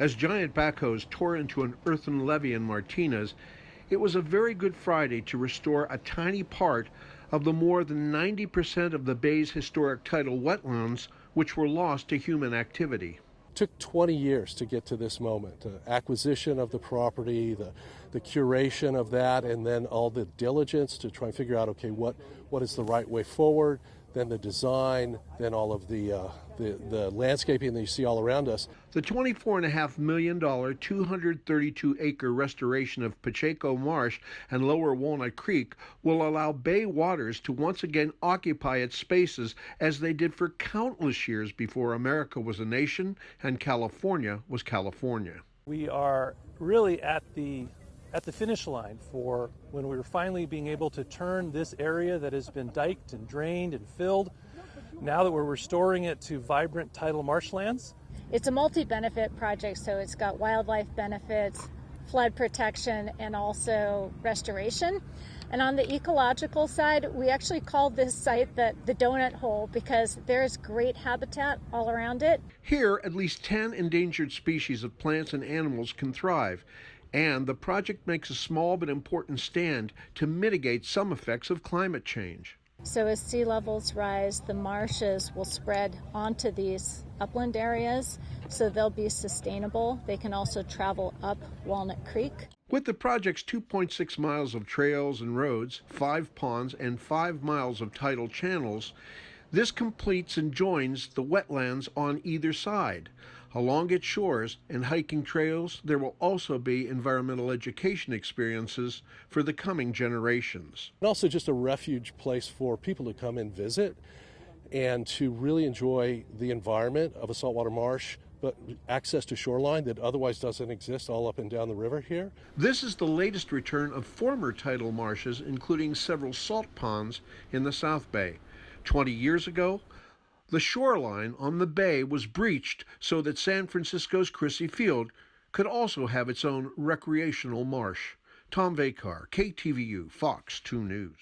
As giant backhoes tore into an earthen levee in Martinez, it was a very good Friday to restore a tiny part of the more than 90% of the bay's historic tidal wetlands, which were lost to human activity. It took 20 years to get to this moment. Acquisition of the property, the curation of that, and then all the diligence to try and figure out, okay, what is the right way forward, then the design, then all of the landscaping that you see all around us. The $24.5 million, 232-acre restoration of Pacheco Marsh and Lower Walnut Creek will allow bay waters to once again occupy its spaces as they did for countless years before America was a nation and California was California. We are really at the finish line for when we were finally being able to turn this area that has been diked and drained and filled, now that we're restoring it to vibrant tidal marshlands. It's a multi-benefit project, so it's got wildlife benefits, flood protection, and also restoration. And on the ecological side, we actually called this site the donut hole because there's great habitat all around it. Here, at least 10 endangered species of plants and animals can thrive. And the project makes a small but important stand to mitigate some effects of climate change. So as sea levels rise, the marshes will spread onto these upland areas, so they'll be sustainable. They can also travel up Walnut Creek. With the project's 2.6 miles of trails and roads, 5 ponds, and 5 miles of tidal channels, this completes and joins the wetlands on either side. Along its shores and hiking trails, there will also be environmental education experiences for the coming generations. And also just a refuge place for people to come and visit and to really enjoy the environment of a saltwater marsh, but access to shoreline that otherwise doesn't exist all up and down the river here. This is the latest return of former tidal marshes, including several salt ponds in the South Bay. 20 years ago, the shoreline on the bay was breached so that San Francisco's Crissy Field could also have its own recreational marsh. Tom Vacar, KTVU FOX 2 News.